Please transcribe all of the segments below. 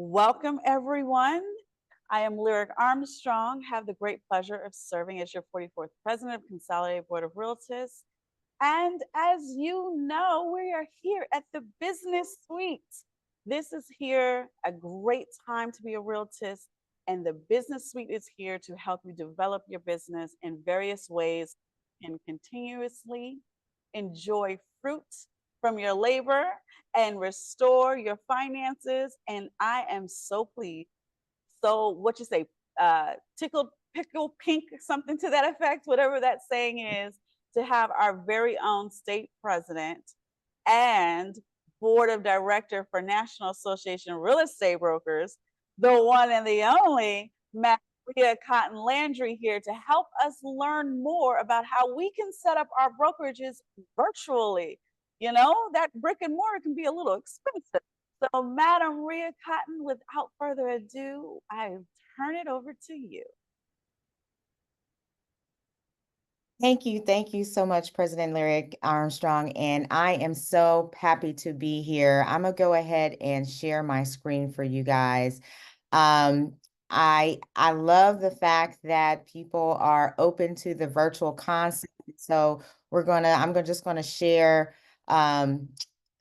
Welcome, everyone. I am Lyric Armstrong, have the great pleasure of serving as your 44th president of Consolidated Board of Realtors. And as you know, we are here at the Business Suite. This is here a great time to be a realtist, and the Business Suite is here to help you develop your business in various ways and continuously enjoy fruit from your labor and restore your finances. And I am so pleased. So, what you say, tickled, pickle, pink, something to that effect, whatever that saying is, to have our very own state president and board of director for National Association of Real Estate Brokers, the one and the only Maria Cotton Landry, here to help us learn more about how we can set up our brokerages virtually. You know, that brick and mortar can be a little expensive. So, Madam Maria Cotton, without further ado, I turn it over to you. Thank you. Thank you so much, President Lyric Armstrong. And I am so happy to be here. I'm going to go ahead and share my screen for you guys. I love the fact that people are open to the virtual concept. So I'm just gonna share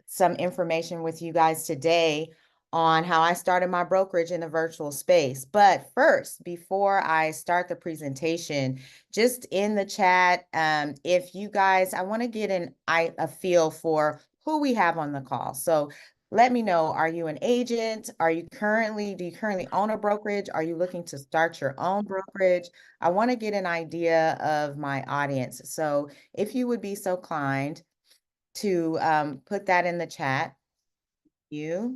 some information with you guys today on how I started my brokerage in a virtual space. But first, before I start the presentation, just in the chat, if you guys, I want to get a feel for who we have on the call. So let me know, are you an agent? Do you currently own a brokerage? Are you looking to start your own brokerage? I want to get an idea of my audience. So if you would be so kind to put that in the chat. We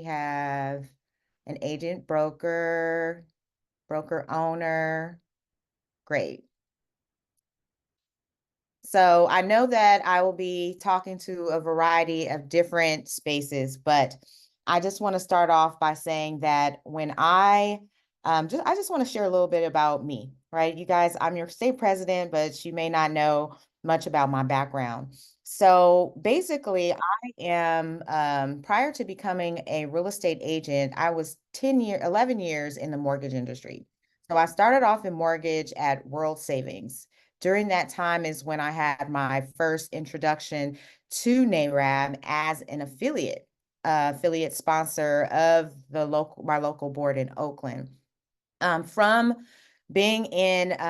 have an agent, broker owner. Great. So I know that I will be talking to a variety of different spaces, but I just want to start off by saying that when I just want to share a little bit about me, right? You guys, I'm your state president, but you may not know much about my background. So basically, I am, prior to becoming a real estate agent, I was 11 years in the mortgage industry. So I started off in mortgage at World Savings. During that time is when I had my first introduction to NARAB as an affiliate sponsor of my local board in Oakland. From being in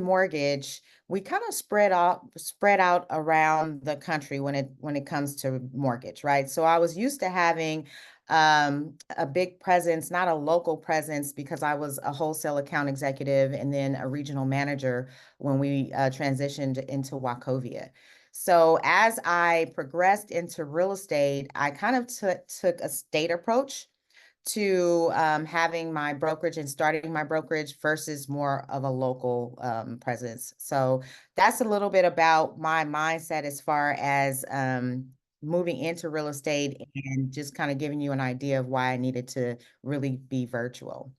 mortgage, we kind of spread out around the country when it comes to mortgage, right? So I was used to having a big presence, not a local presence, because I was a wholesale account executive and then a regional manager when we transitioned into Wachovia. So as I progressed into real estate, I kind of took a state approach to having my brokerage and starting my brokerage versus more of a local presence. So that's a little bit about my mindset as far as moving into real estate and just kind of giving you an idea of why I needed to really be virtual.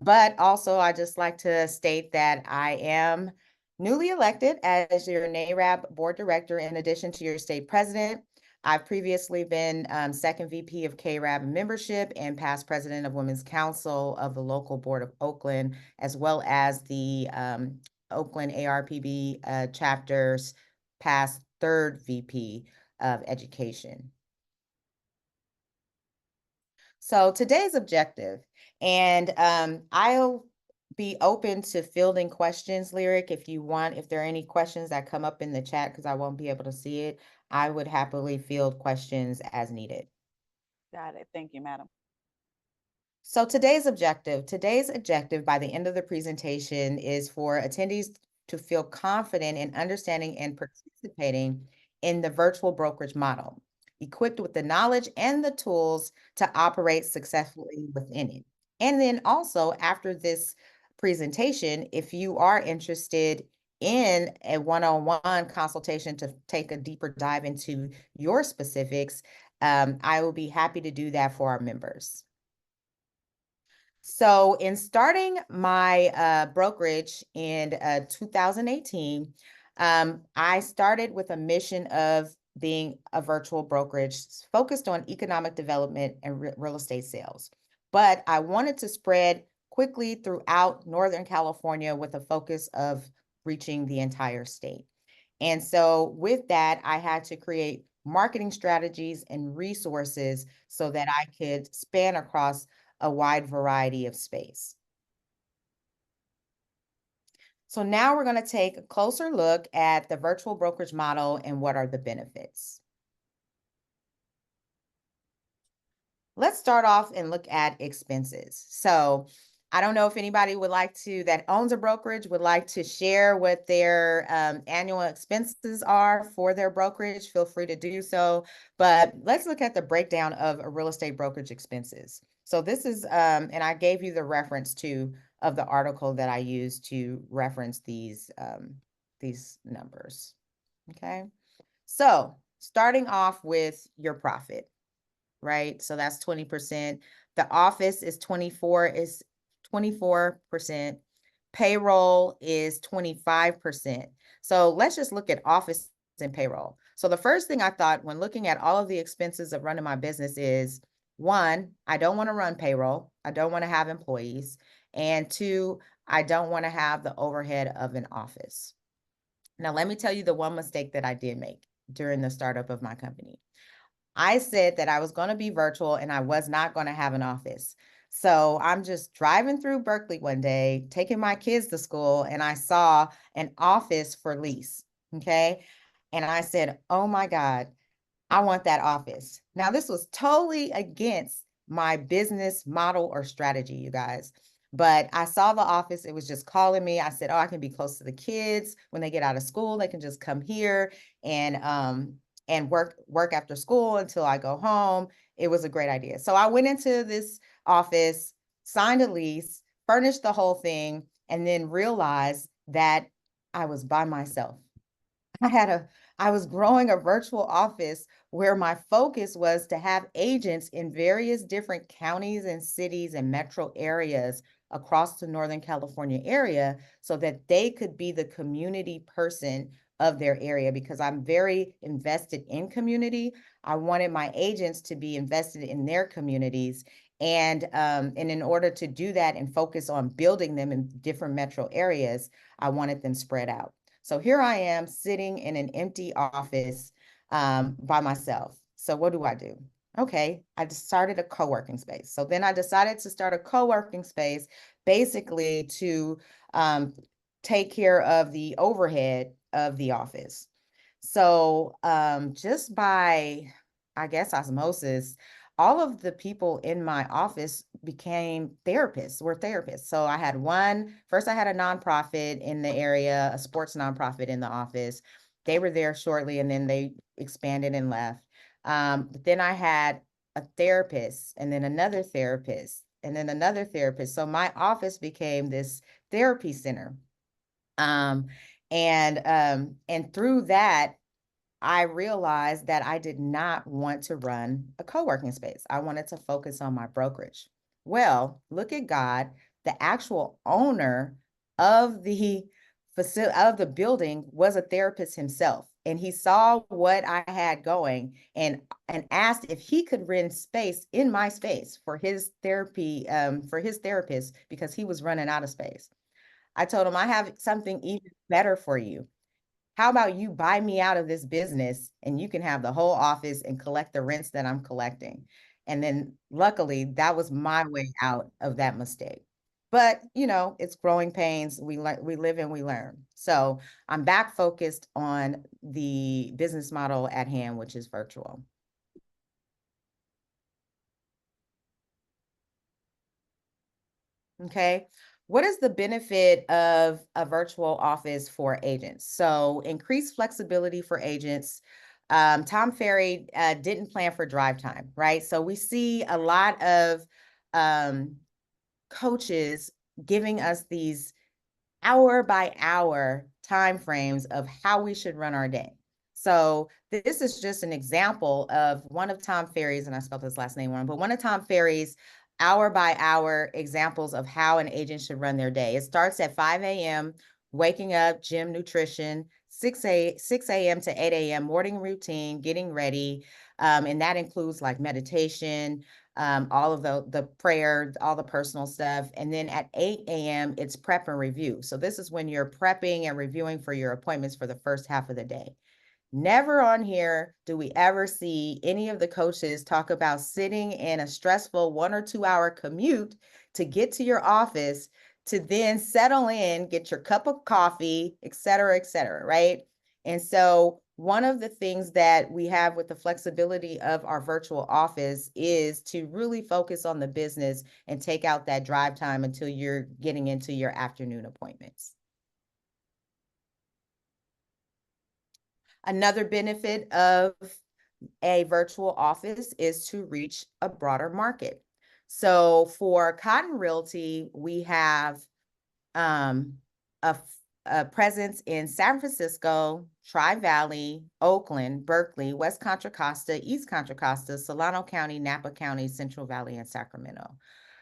But also, I just like to state that I am newly elected as your NARAB board director in addition to your state president. I've previously been second VP of KRAB membership and past president of Women's Council of the local board of Oakland, as well as the Oakland ARPB chapter's past third VP of education. So today's objective, and I'll be open to fielding questions, Lyric, if there are any questions that come up in the chat, because I won't be able to see it. I would happily field questions as needed. Got it. Thank you, Madam. So today's objective by the end of the presentation is for attendees to feel confident in understanding and participating in the virtual brokerage model, equipped with the knowledge and the tools to operate successfully within it. And then also after this presentation, if you are interested in a one-on-one consultation to take a deeper dive into your specifics, I will be happy to do that for our members. So in starting my brokerage in 2018, I started with a mission of being a virtual brokerage focused on economic development and real estate sales. But I wanted to spread quickly throughout Northern California with a focus of reaching the entire state. And so, with that, I had to create marketing strategies and resources so that I could span across a wide variety of space. So now we're going to take a closer look at the virtual brokerage model and what are the benefits. Let's start off and look at expenses. So I don't know if anybody would like to, that owns a brokerage, would like to share what their annual expenses are for their brokerage. Feel free to do so. But let's look at the breakdown of a real estate brokerage expenses. So this is, and I gave you the reference to of the article that I used to reference these numbers. Okay. So starting off with your profit, right? So that's 20%. The office is 24%. Payroll is 25%. So let's just look at office and payroll. So the first thing I thought when looking at all of the expenses of running my business is, one, I don't want to run payroll. I don't want to have employees. And two, I don't want to have the overhead of an office. Now, let me tell you the one mistake that I did make during the startup of my company. I said that I was going to be virtual and I was not going to have an office. So I'm just driving through Berkeley one day, taking my kids to school, and I saw an office for lease. Okay. And I said, oh my God, I want that office. Now, this was totally against my business model or strategy, you guys. But I saw the office. It was just calling me. I said, oh, I can be close to the kids. When they get out of school, they can just come here and work after school until I go home. It was a great idea. So I went into this office, signed a lease, furnished the whole thing, and then realized that I was by myself. I was growing a virtual office where my focus was to have agents in various different counties and cities and metro areas across the Northern California area so that they could be the community person of their area, because I'm very invested in community. I wanted my agents to be invested in their communities. And in order to do that and focus on building them in different metro areas, I wanted them spread out. So here I am sitting in an empty office by myself. So what do? Okay, I just started a co-working space. So then I decided to start a co-working space basically to take care of the overhead of the office. So just by, I guess, osmosis, all of the people in my office became therapists, were therapists. So first I had a nonprofit in the area, a sports nonprofit in the office. They were there shortly and then they expanded and left. But then I had a therapist and then another therapist and then another therapist. So my office became this therapy center. Um, and through that, I realized that I did not want to run a co-working space. I wanted to focus on my brokerage. Well, look at God, the actual owner of the facility of the building was a therapist himself. And he saw what I had going and asked if he could rent space in my space for his therapy, for his therapist, because he was running out of space. I told him, I have something even better for you. How about you buy me out of this business and you can have the whole office and collect the rents that I'm collecting? And then luckily that was my way out of that mistake. But it's growing pains. We live and we learn. So I'm back focused on the business model at hand, which is virtual. Okay. What is the benefit of a virtual office for agents? So increased flexibility for agents. Tom Ferry didn't plan for drive time, right? So we see a lot of um, coaches giving us these hour by hour time frames of how we should run our day. So this is just an example of one of Tom Ferry's, and I spelled his last name wrong, but one of Tom Ferry's hour by hour examples of how an agent should run their day. It starts at 5 a.m., waking up, gym, nutrition, 6 a.m. to 8 a.m. morning routine, getting ready. And that includes like meditation, all of the prayer, all the personal stuff. And then at 8 a.m., it's prep and review. So this is when you're prepping and reviewing for your appointments for the first half of the day. Never on here do we ever see any of the coaches talk about sitting in a stressful 1 or 2 hour commute to get to your office to then settle in, get your cup of coffee, et cetera, right? And so one of the things that we have with the flexibility of our virtual office is to really focus on the business and take out that drive time until you're getting into your afternoon appointments. Another benefit of a virtual office is to reach a broader market. So for Cotton Realty, we have um, a presence in San Francisco, Tri-Valley, Oakland, Berkeley, West Contra Costa, East Contra Costa, Solano County, Napa County, Central Valley, and Sacramento.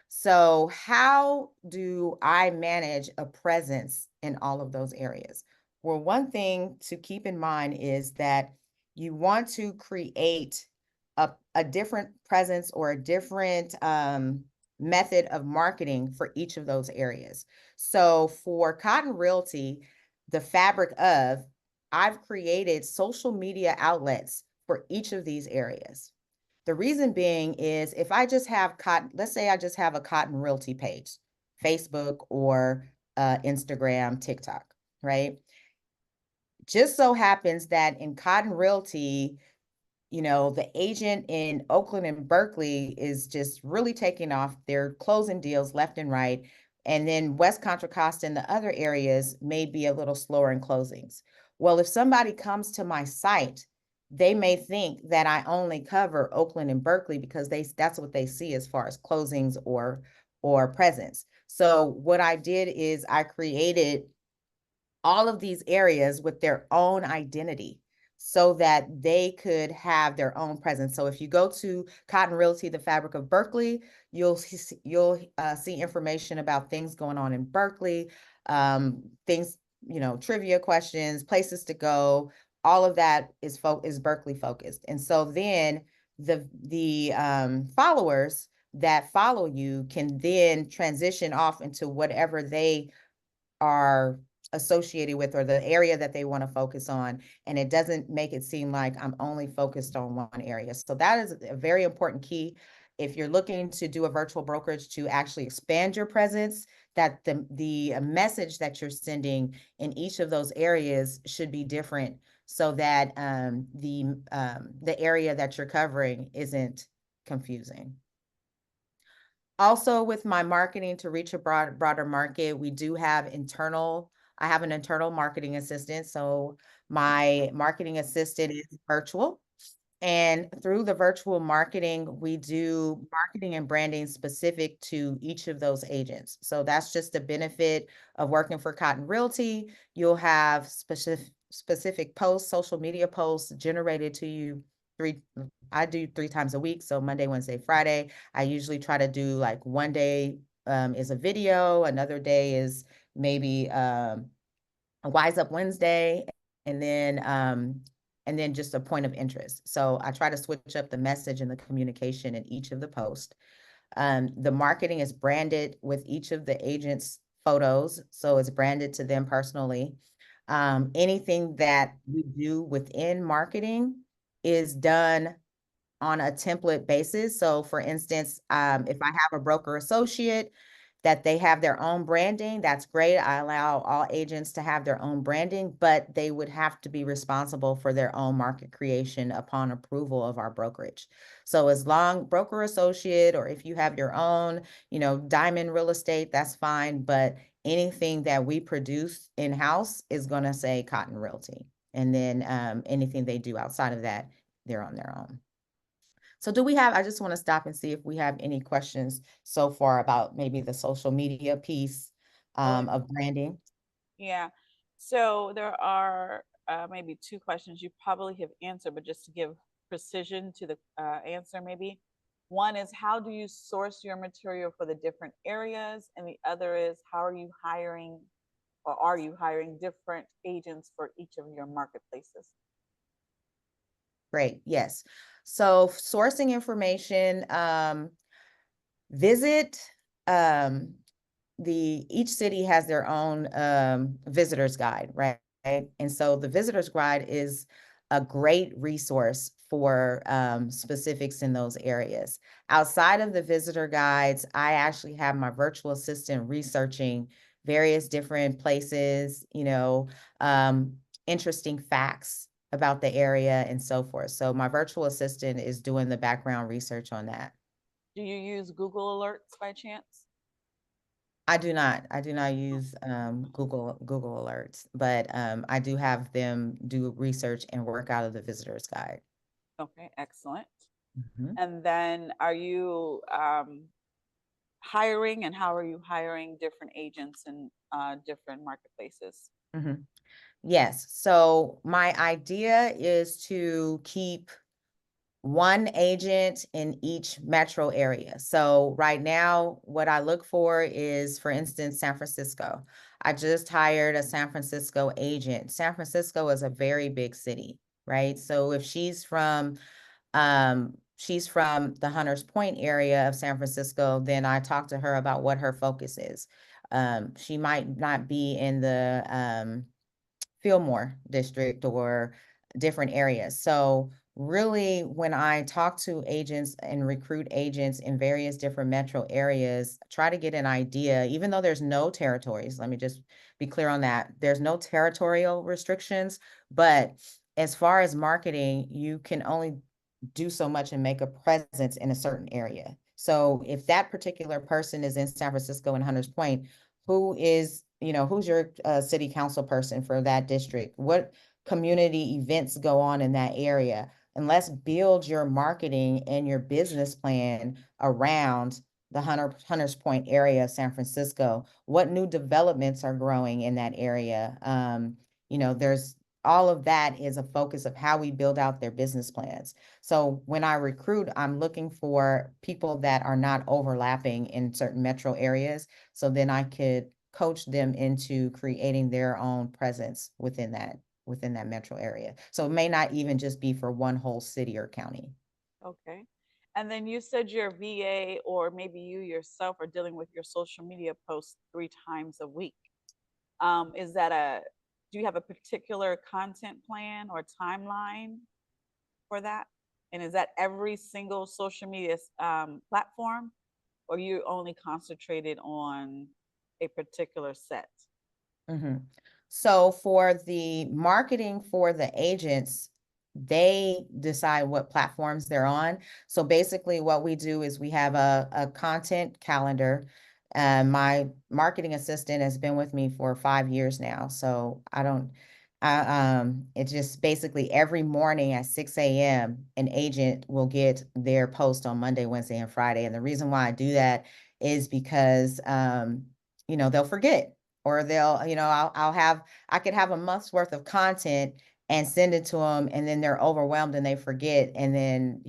So how do I manage a presence in all of those areas? Well, one thing to keep in mind is that you want to create a different presence or a different method of marketing for each of those areas. So for Cotton Realty, the fabric of, I've created social media outlets for each of these areas. The reason being is if I just have cotton, let's say I just have a Cotton Realty page, Facebook or Instagram, TikTok, right? Just so happens that in Cotton Realty, the agent in Oakland and Berkeley is just really taking off. They're closing deals left and right. And then West Contra Costa and the other areas may be a little slower in closings. Well, if somebody comes to my site, they may think that I only cover Oakland and Berkeley because that's what they see as far as closings or presence. So what I did is I created all of these areas with their own identity so that they could have their own presence. So if you go to Cotton Realty, the Fabric of Berkeley, you'll see information about things going on in Berkeley, things, trivia questions, places to go. All of that is Berkeley focused. And so then the followers that follow you can then transition off into whatever they are associated with or the area that they want to focus on. And it doesn't make it seem like I'm only focused on one area. So that is a very important key. If you're looking to do a virtual brokerage to actually expand your presence, that the message that you're sending in each of those areas should be different so that the area that you're covering isn't confusing. Also, with my marketing to reach a broader market, I have an internal marketing assistant. So my marketing assistant is virtual. And through the virtual marketing, we do marketing and branding specific to each of those agents. So that's just the benefit of working for Cotton Realty. You'll have specific posts, social media posts generated to you I do 3 times a week. So Monday, Wednesday, Friday. I usually try to do like one day is a video, another day is maybe a Wise Up Wednesday, and then just a point of interest. So I try to switch up the message and the communication in each of the posts. The marketing is branded with each of the agents' photos, so it's branded to them personally. Anything that we do within marketing is done on a template basis. So for instance, if I have a broker associate that they have their own branding, that's great. I allow all agents to have their own branding, but they would have to be responsible for their own market creation upon approval of our brokerage. So as long broker associate, or if you have your own, diamond real estate, that's fine. But anything that we produce in-house is going to say Cotton Realty. And then anything they do outside of that, they're on their own. So I just want to stop and see if we have any questions so far about maybe the social media piece of branding. Yeah. So there are maybe 2 questions you probably have answered, but just to give precision to the answer, maybe. One is, how do you source your material for the different areas? And the other is, how are you hiring or are you hiring different agents for each of your marketplaces? Great. Yes. So sourcing information, visit, um, each city has their own visitors guide, right? And so the visitors guide is a great resource for specifics in those areas. Outside of the visitor guides, I actually have my virtual assistant researching various different places, um, interesting facts about the area and so forth. So my virtual assistant is doing the background research on that. Do you use Google Alerts by chance? I do not. I do not Oh, use Google Alerts, but I do have them do research and work out of the visitor's guide. okay, excellent. Mhm. And then are you hiring, and how are you hiring different agents in different marketplaces? Mhm. Yes. So my idea is to keep one agent in each metro area. So right now, what I look for is, for instance, San Francisco. I just hired a San Francisco agent. San Francisco is a very big city, right? So if she's from the Hunters Point area of San Francisco, then I talk to her about what her focus is. She might not be in the Fillmore district or different areas. So really, when I talk to agents and recruit agents in various different metro areas, try to get an idea, even though there's no territories, let me just be clear on that. There's no territorial restrictions, but as far as marketing, you can only do so much and make a presence in a certain area. So if that particular person is in San Francisco and Hunters Point, who's your city council person for that district? What community events go on in that area? And let's build your marketing and your business plan around the Hunters Point area of San Francisco. What new developments are growing in that area? There's all of that is a focus of how we build out their business plans. So when I recruit, I'm looking for people that are not overlapping in certain metro areas. So then I could coach them into creating their own presence within that metro area. So it may not even just be for one whole city or county. Okay. And then you said your VA or maybe you yourself are dealing with your social media posts 3 times a week. Is that do you have a particular content plan or timeline for that? And is that every single social media platform, or you only concentrated on a particular set? Mhm. So for the marketing for the agents, they decide what platforms they're on. So basically, what we do is we have a content calendar. My marketing assistant has been with me for 5 years now. So it's just basically every morning at 6 a.m., an agent will get their post on Monday, Wednesday, and Friday. And the reason why I do that is because, they'll forget or I could have a month's worth of content and send it to them and then they're overwhelmed and they forget. And then,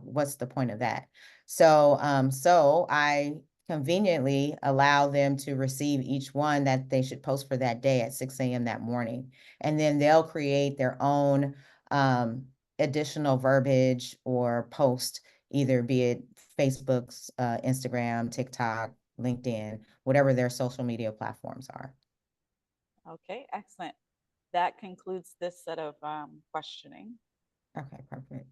what's the point of that? So I conveniently allow them to receive each one that they should post for that day at 6 a.m. that morning. And then they'll create their own additional verbiage or post, either be it Facebook's, Instagram, TikTok, LinkedIn, whatever their social media platforms are. Okay, excellent. That concludes this set of questioning. Okay, perfect.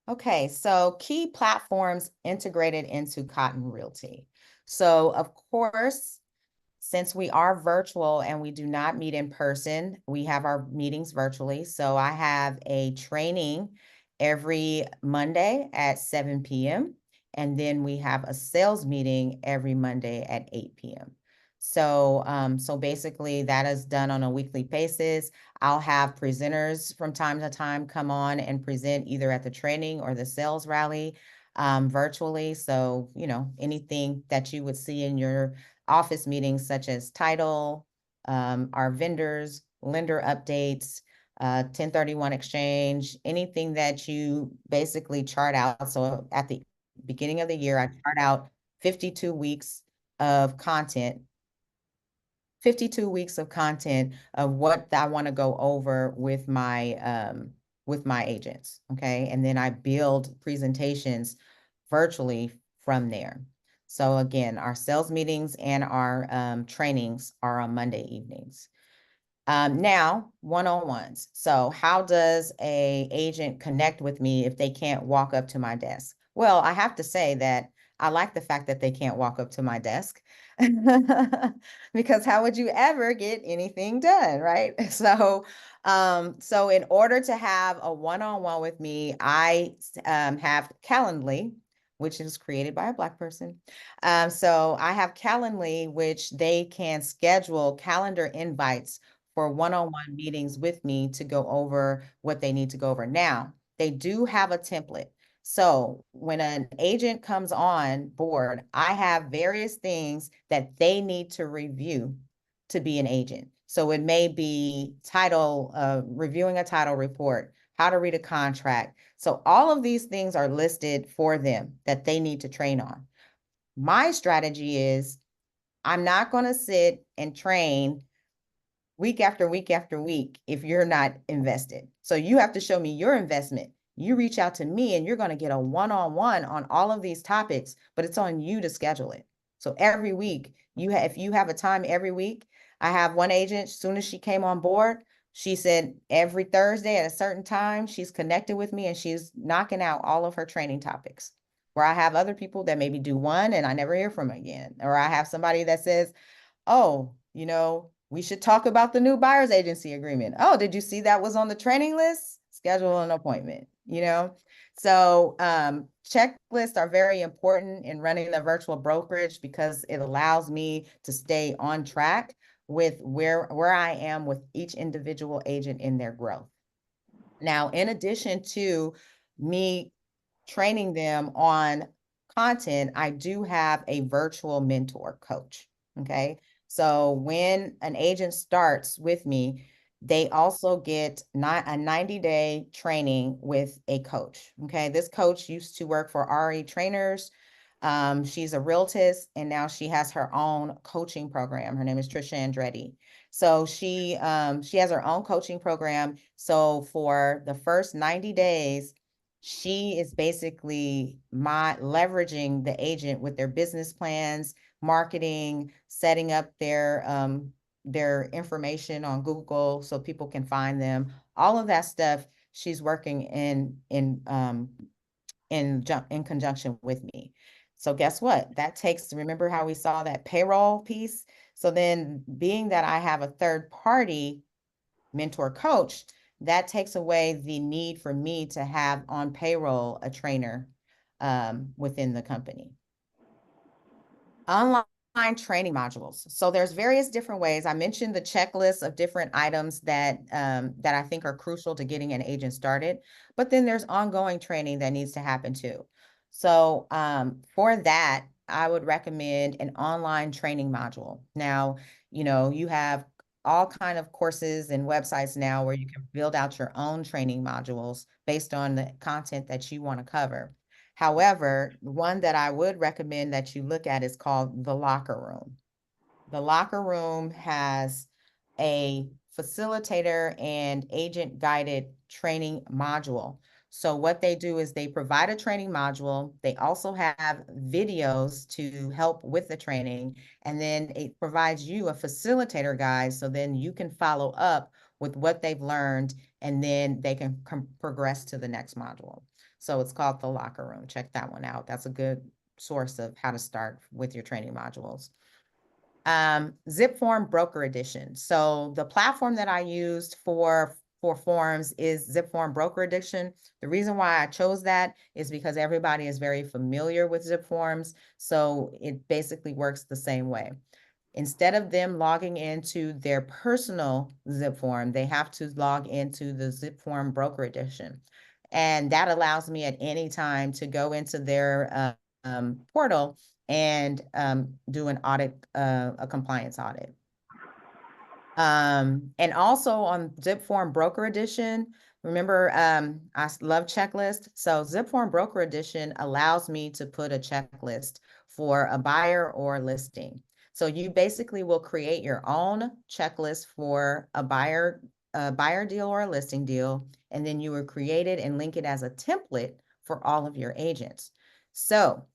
Okay, so key platforms integrated into Cotton Realty. So, of course, since we are virtual and we do not meet in person, we have our meetings virtually. So I have a training every Monday at 7 p.m. And then we have a sales meeting every Monday at 8 p.m. So basically that is done on a weekly basis. I'll have presenters from time to time come on and present either at the training or the sales rally virtually. So, anything that you would see in your office meetings such as title, our vendors, lender updates, 1031 exchange, anything that you basically chart out. So at the beginning of the year, I chart out 52 weeks of content 52 weeks of content of what I want to go over with my agents. Okay. And then I build presentations virtually from there. So again, our sales meetings and our trainings are on Monday evenings. Now, one-on-ones. So how does a agent connect with me if they can't walk up to my desk? Well, I have to say that I like the fact that they can't walk up to my desk because how would you ever get anything done, right? So in order to have a one-on-one with me, I have Calendly, which is created by a Black person. So I have Calendly, which they can schedule calendar invites for one-on-one meetings with me to go over what they need to go over. Now, they do have a template. So when an agent comes on board, I have various things that they need to review to be an agent. So it may be reviewing a title report, how to read a contract. So all of these things are listed for them that they need to train on. My strategy is I'm not going to sit and train week after week after week if you're not invested. So you have to show me your investment. You reach out to me and you're going to get a one-on-one on all of these topics, but it's on you to schedule it. So every week, if you have a time every week, I have one agent, as soon as she came on board, she said every Thursday at a certain time, she's connected with me and she's knocking out all of her training topics. Where I have other people that maybe do one and I never hear from again. Or I have somebody that says, oh, we should talk about the new buyer's agency agreement. Oh, did you see that was on the training list? Schedule an appointment. So checklists are very important in running the virtual brokerage because it allows me to stay on track with where I am with each individual agent in their growth. Now, in addition to me training them on content, I do have a virtual mentor coach. Okay. So when an agent starts with me, they also get a 90-day training with a coach. Okay. This coach used to work for RE Trainers. She's a realtist and now she has her own coaching program. Her name is Trisha Andretti. So she has her own coaching program. So for the first 90 days, she is basically leveraging the agent with their business plans, marketing, setting up their information on Google so people can find them. All of that stuff she's working in conjunction with me. So guess what? Remember how we saw that payroll piece? So then being that I have a third party mentor coach, that takes away the need for me to have on payroll a trainer within the company. Online training modules. So there's various different ways. I mentioned the checklist of different items that I think are crucial to getting an agent started, but then there's ongoing training that needs to happen too. So for that, I would recommend an online training module. Now, you have all kind of courses and websites now where you can build out your own training modules based on the content that you want to cover. However, one that I would recommend that you look at is called the locker room. The locker room has a facilitator and agent guided training module. So what they do is they provide a training module. They also have videos to help with the training. And then it provides you a facilitator guide. So then you can follow up with what they've learned and then they can progress to the next module. So it's called the locker room. Check that one out. That's a good source of how to start with your training modules. Zip Form Broker Edition. So the platform that I used for forms is Zip Form Broker Edition. The reason why I chose that is because everybody is very familiar with Zip Forms. So it basically works the same way. Instead of them logging into their personal Zip Form, they have to log into the Zip Form Broker Edition. And that allows me at any time to go into their portal and do an audit, a compliance audit. And also on Zip Form Broker Edition, remember, I love checklists. So Zip Form Broker Edition allows me to put a checklist for a buyer or listing. So you basically will create your own checklist for a buyer deal or a listing deal, and then you will create it and link it as a template for all of your agents. So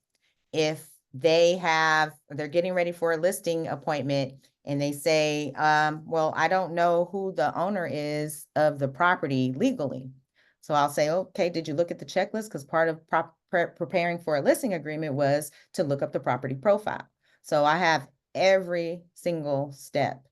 if they're getting ready for a listing appointment and they say, well, I don't know who the owner is of the property legally. So I'll say, okay, did you look at the checklist? Because part of preparing for a listing agreement was to look up the property profile. So I have every single step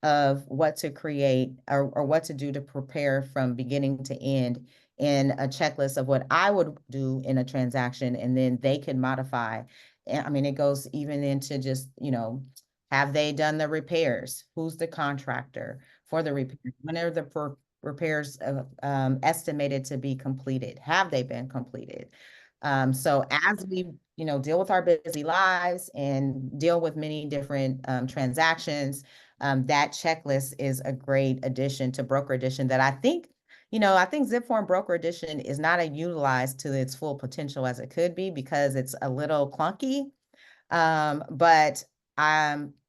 of what to create or what to do to prepare from beginning to end in a checklist of what I would do in a transaction, and then they can modify. I mean, it goes even into just, have they done the repairs? Who's the contractor for the repair? When are the repairs estimated to be completed? Have they been completed? So as we, deal with our busy lives and deal with many different transactions, that checklist is a great addition to Broker Edition that I think Zip Form Broker Edition is not utilized to its full potential as it could be because it's a little clunky. But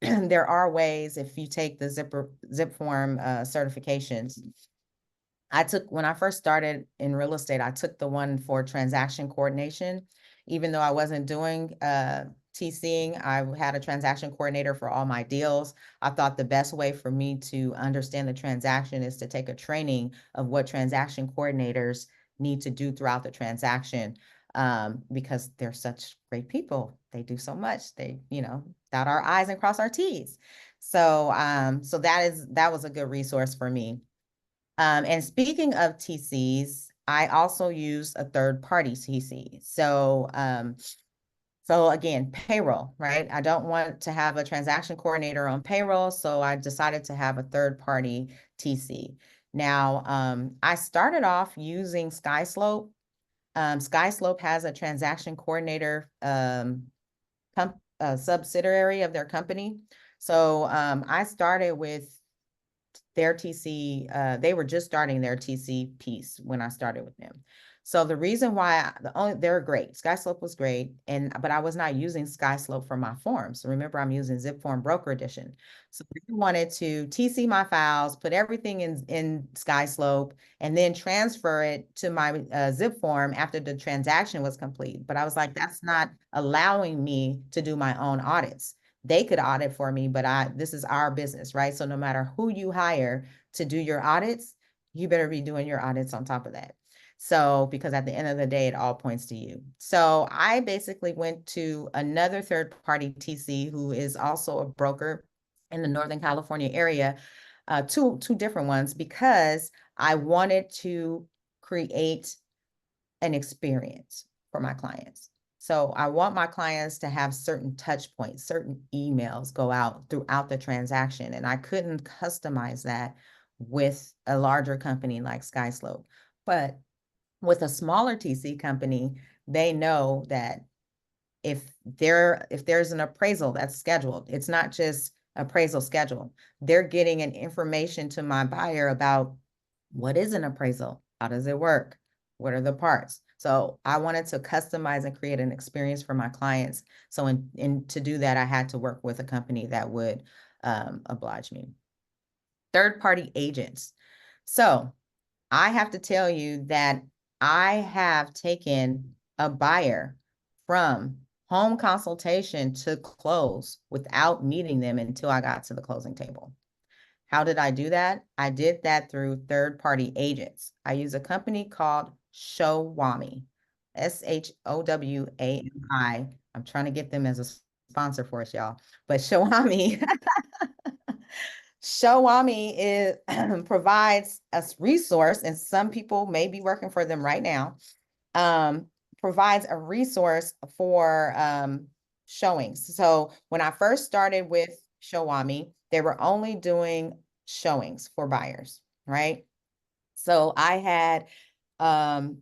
there are ways if you take the Zip Form certifications. When I first started in real estate, I took the one for transaction coordination. Even though I wasn't doing TCing, I had a transaction coordinator for all my deals. I thought the best way for me to understand the transaction is to take a training of what transaction coordinators need to do throughout the transaction, because they're such great people. They do so much. They, dot our I's and cross our T's. So, so that was a good resource for me. And speaking of TCs, I also use a third party TC. So again, payroll, right? I don't want to have a transaction coordinator on payroll, so I decided to have a third party TC. Now, I started off using SkySlope. SkySlope has a transaction coordinator subsidiary of their company. So I started with their TC, they were just starting their TC piece when I started with them. So the reason why they're great. SkySlope was great, but I was not using SkySlope for my forms. So remember, I'm using Zip Form Broker Edition. So I wanted to TC my files, put everything in SkySlope, and then transfer it to my Zip Form after the transaction was complete. But I was like, that's not allowing me to do my own audits. They could audit for me, but this is our business, right? So no matter who you hire to do your audits, you better be doing your audits on top of that. So, because at the end of the day, it all points to you. So I basically went to another third party TC who is also a broker in the Northern California area, two different ones, because I wanted to create an experience for my clients. So I want my clients to have certain touch points, certain emails go out throughout the transaction. And I couldn't customize that with a larger company like SkySlope. But with a smaller TC company, they know that if there's an appraisal that's scheduled, it's not just appraisal schedule. They're getting an information to my buyer about what is an appraisal, how does it work, what are the parts. So I wanted to customize and create an experience for my clients. So to do that, I had to work with a company that would oblige me. Third-party agents. So I have to tell you that I have taken a buyer from home consultation to close without meeting them until I got to the closing table. How did I do that? I did that through third-party agents. I use a company called Showami, Showami. I'm trying to get them as a sponsor for us, y'all. But Showami, Showami provides a resource, and some people may be working for them right now, provides a resource for showings. So when I first started with Showami, they were only doing showings for buyers, right? So I had,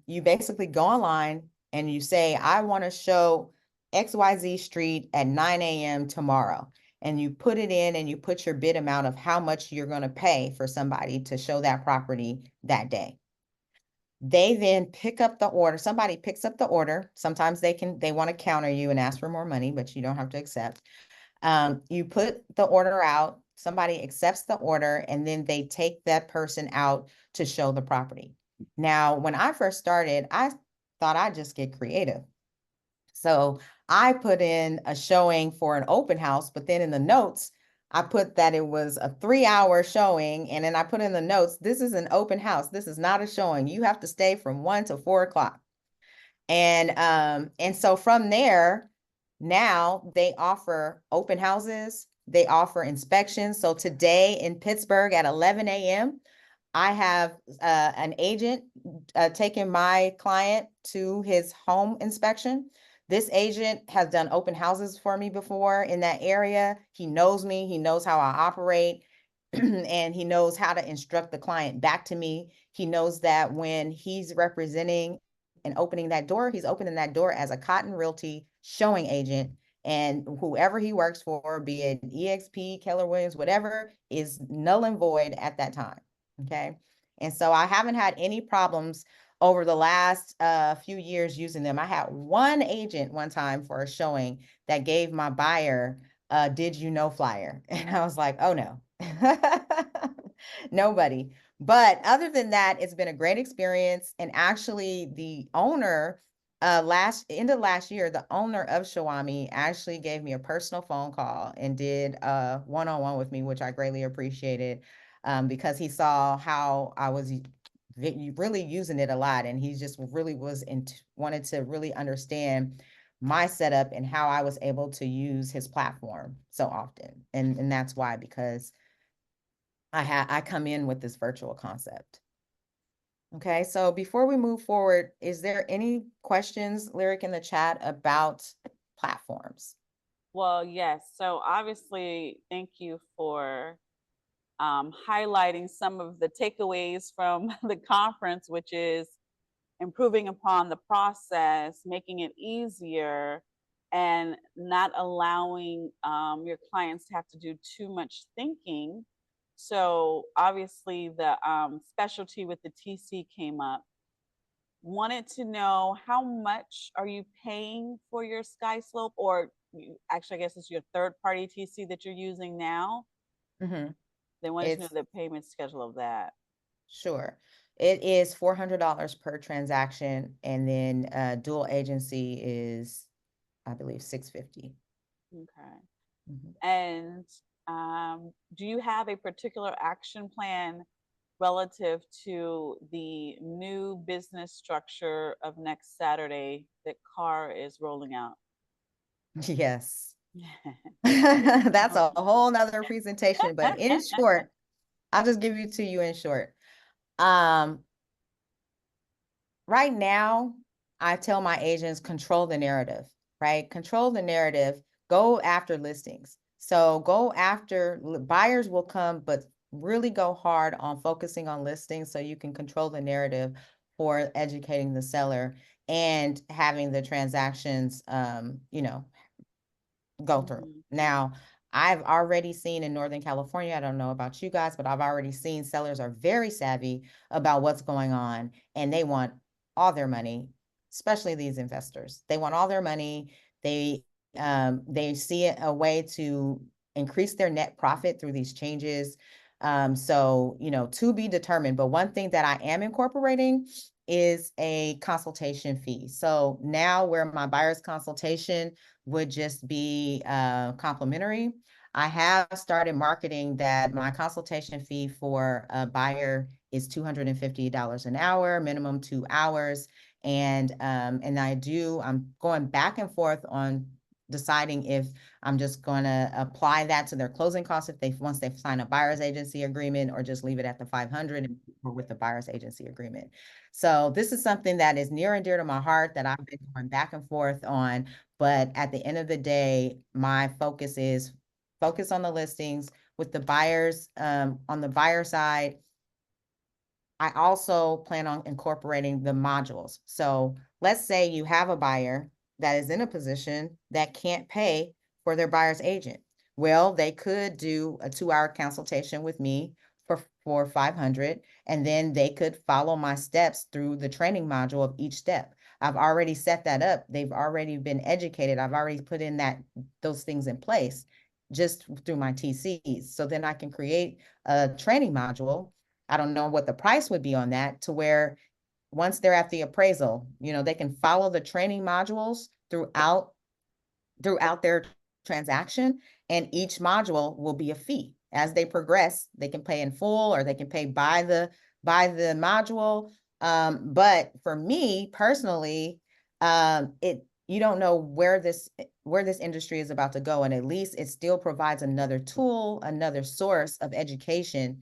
you basically go online and you say, I want to show XYZ Street at 9 a.m. tomorrow. And you put it in and you put your bid amount of how much you're going to pay for somebody to show that property that day. They then pick up the order. Somebody picks up the order. Sometimes they want to counter you and ask for more money, but you don't have to accept. You put the order out, somebody accepts the order, and then they take that person out to show the property. Now, when I first started, I thought I'd just get creative. So I put in a showing for an open house, but then in the notes, I put that it was a 3-hour showing. And then I put in the notes, this is an open house. This is not a showing. You have to stay from 1 to 4 o'clock. And so from there, now they offer open houses, they offer inspections. So today in Pittsburgh at 11 a.m., I have an agent taking my client to his home inspection. This agent has done open houses for me before in that area. He knows me, he knows how I operate, and he knows how to instruct the client back to me. He knows that when he's representing and opening that door, he's opening that door as a Cotton Realty showing agent. And whoever he works for, be it EXP, Keller Williams, whatever, is null and void at that time. Okay. And so I haven't had any problems over the last few years using them. I had one agent one time for a showing that gave my buyer a did you know flyer. And I was like, oh no, nobody. But other than that, it's been a great experience. And actually, the owner, end of last year, the owner of Shawami actually gave me a personal phone call and did a one-on-one with me, which I greatly appreciated, because he saw how I was really using it a lot, and he just really wanted to really understand my setup and how I was able to use his platform so often. And that's why, because I come in with this virtual concept. Okay, so before we move forward, is there any questions, Lyric, in the chat about platforms? Well, yes. So obviously, thank you for highlighting some of the takeaways from the conference, which is improving upon the process, making it easier, and not allowing your clients to have to do too much thinking. So obviously, the specialty with the TC came up. Wanted to know, how much are you paying for your Sky Slope, or actually, I guess it's your third party TC that you're using now. Mm-hmm. They wanted to know It's the payment schedule of that. Sure. It is $400 per transaction, and then dual agency is, I believe, 650. Okay. Mhm. And do you have a particular action plan relative to the new business structure of next Saturday that CAR is rolling out? Yes. That's a whole nother presentation, but in short, I'll just give it to you in short. Um, right now, I tell my agents, control the narrative, right? Control the narrative, go after listings. So go after buyers will come, but really go hard on focusing on listings so you can control the narrative for educating the seller and having the transactions, go through. Mhm. Now, I've already seen in Northern California, I don't know about you guys, but I've already seen sellers are very savvy about what's going on, and they want all their money, especially these investors. They want all their money. They see it a way to increase their net profit through these changes. So, to be determined. But one thing that I am incorporating is a consultation fee. So now where my buyer's consultation would just be complimentary, I have started marketing that my consultation fee for a buyer is $250 an hour, minimum 2 hours. And I'm going back and forth on deciding if I'm just going to apply that to their closing costs once they've signed a buyer's agency agreement, or just leave it at the 500 or with the buyer's agency agreement. So this is something that is near and dear to my heart that I've been going back and forth on. But at the end of the day, my focus is focus on the listings with the buyers. On the buyer side, I also plan on incorporating the modules. So let's say you have a buyer that is in a position that can't pay for their buyer's agent. Well, they could do a 2-hour consultation with me for 500, and then they could follow my steps through the training module of each step. I've already set that up. They've already been educated. I've already put in those things in place. just through my TCs. So then I can create a training module. I don't know what the price would be on that, to where once they're at the appraisal, they can follow the training modules throughout their transaction, and each module will be a fee. As they progress, they can pay in full, or they can pay by the module. But for me personally, it you don't know where this industry is about to go, and at least it still provides another tool, another source of education.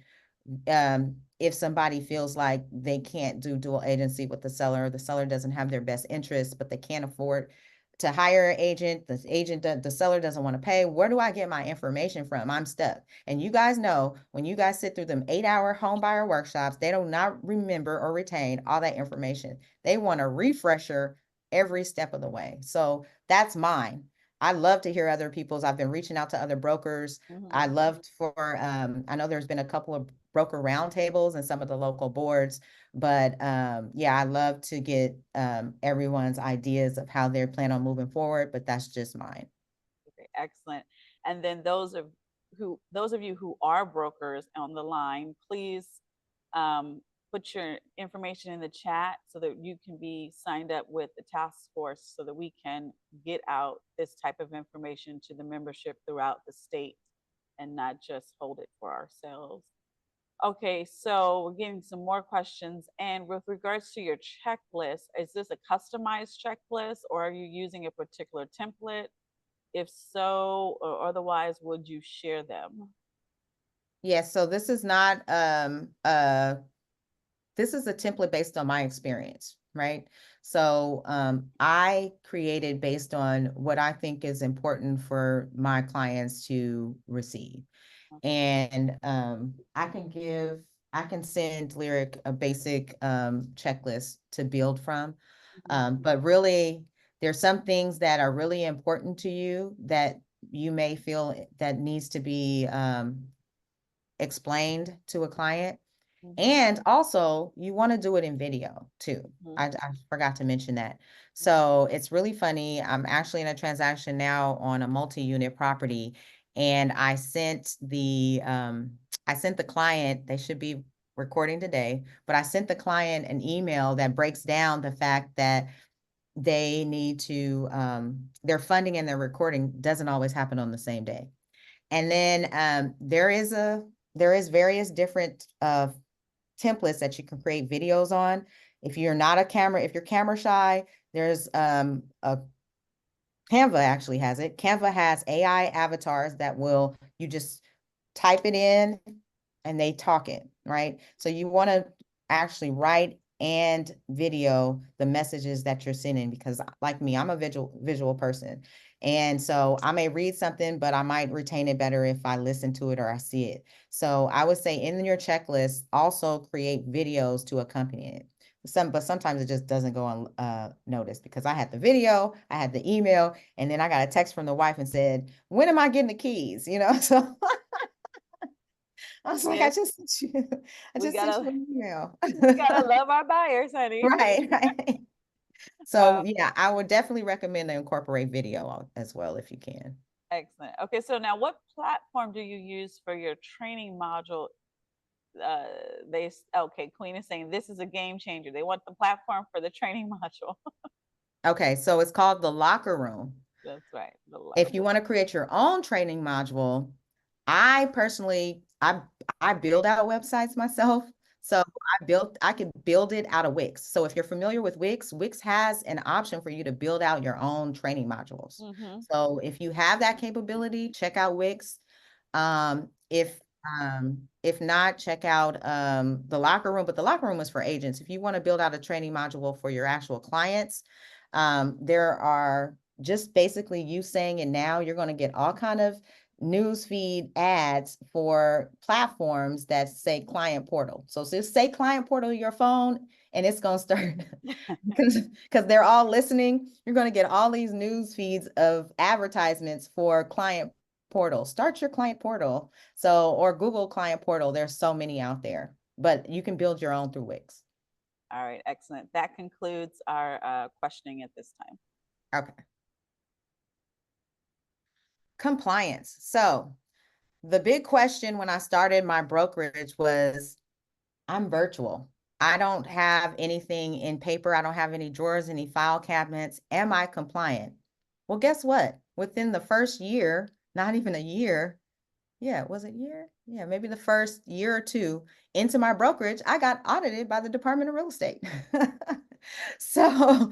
If somebody feels like they can't do dual agency with the seller doesn't have their best interests, but they can't afford to hire an agent, the seller doesn't want to pay. Where do I get my information from? I'm stuck. And you guys know, when you guys sit through them 8-hour home buyer workshops, they do not remember or retain all that information. They want a refresher every step of the way. So that's mine. I love to hear other people's. I've been reaching out to other brokers. Mhm. I loved I know there's been a couple of broker roundtables and some of the local boards. But yeah, I love to get everyone's ideas of how they're planning on moving forward, but that's just mine. Okay, excellent. And then those of you who are brokers on the line, please um, put your information in the chat so that you can be signed up with the task force, so that we can get out this type of information to the membership throughout the state and not just hold it for ourselves. Okay, so we're getting some more questions. And with regards to your checklist, is this a customized checklist, or are you using a particular template? If so, or otherwise, would you share them? Yes, so this is a template based on my experience, right? So I created based on what I think is important for my clients to receive. And I can send Lyric a basic checklist to build from. But really, there's some things that are really important to you that you may feel that needs to be explained to a client. Mhm, And also, you want to do it in video too. mhm, I forgot to mention that. So it's really funny. I'm actually in a transaction now on a multi-unit property, and I sent the client, they should be recording today, but I sent the client an email that breaks down the fact that they need to their funding and their recording doesn't always happen on the same day. And then there is various different templates that you can create videos on. If you're camera shy, there's a Canva actually has it. Canva has AI avatars that you just type it in and they talk it, right? So you want to actually write and video the messages that you're sending, because like me, I'm a visual person. And so I may read something, but I might retain it better if I listen to it or I see it. So I would say in your checklist, also create videos to accompany it. But sometimes it just doesn't go unnoticed, because I had the video, I had the email, and then I got a text from the wife and said, "When am I getting the keys?" So I was like, yes, I we just sent gotta you an email. we gotta love our buyers, honey. Right, right. So Um, yeah, I would definitely recommend to incorporate video as well if you can. Excellent. Okay, so now what platform do you use for your training module? Uh, okay, Queen is saying this is a game changer. They want the platform for the training module. Okay, so it's called the locker room. That's right. If you want to create your own training module, I personally, I build out websites myself. So I could build it out of Wix. So if you're familiar with Wix, Wix has an option for you to build out your own training modules. Mm-hmm. So if you have that capability, check out Wix. Um, if if not, check out the locker room. But the locker room is for agents. If you want to build out a training module for your actual clients, there are just basically you saying it now, you're going to get all kind of newsfeed ads for platforms that say client portal. So just say client portal your phone, and it's going to start because they're all listening. You're going to get all these news feeds of advertisements for client portal. Start your client portal. So, or Google client portal. There's so many out there, but you can build your own through Wix. All right, excellent. That concludes our questioning at this time. Okay. Compliance. So the big question when I started my brokerage was, I'm virtual. I don't have anything in paper. I don't have any drawers, any file cabinets. Am I compliant? Well, guess what? Within the first year, not even a year, yeah, was it a year? Yeah, maybe the first year or two into my brokerage, I got audited by the Department of Real Estate. So,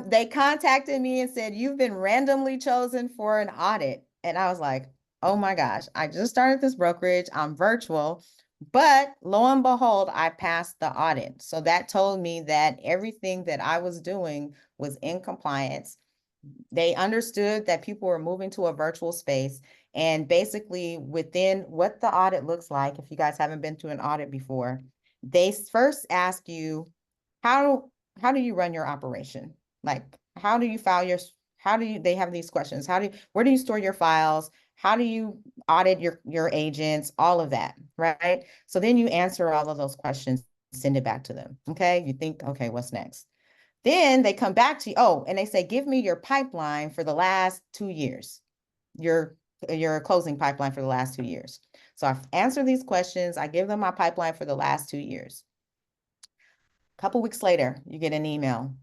they contacted me and said, "You've been randomly chosen for an audit." And I was like, "Oh my gosh, I just started this brokerage. I'm virtual." But lo and behold, I passed the audit. So that told me that everything that I was doing was in compliance. They understood that people were moving to a virtual space. And basically, within what the audit looks like, if you guys haven't been to an audit before, they first ask you, how how do you run your operation? Like, how do you file your, how do you, they have these questions. Where do you store your files? How do you audit your agents? All of that, right? So then you answer all of those questions, send it back to them. Okay. You think, okay, what's next? Then they come back to you. Oh, and they say, give me your pipeline for the last 2 years, your your closing pipeline for the last 2 years. So I answer these questions. I give them my pipeline for the last 2 years. A couple weeks later, you get an email.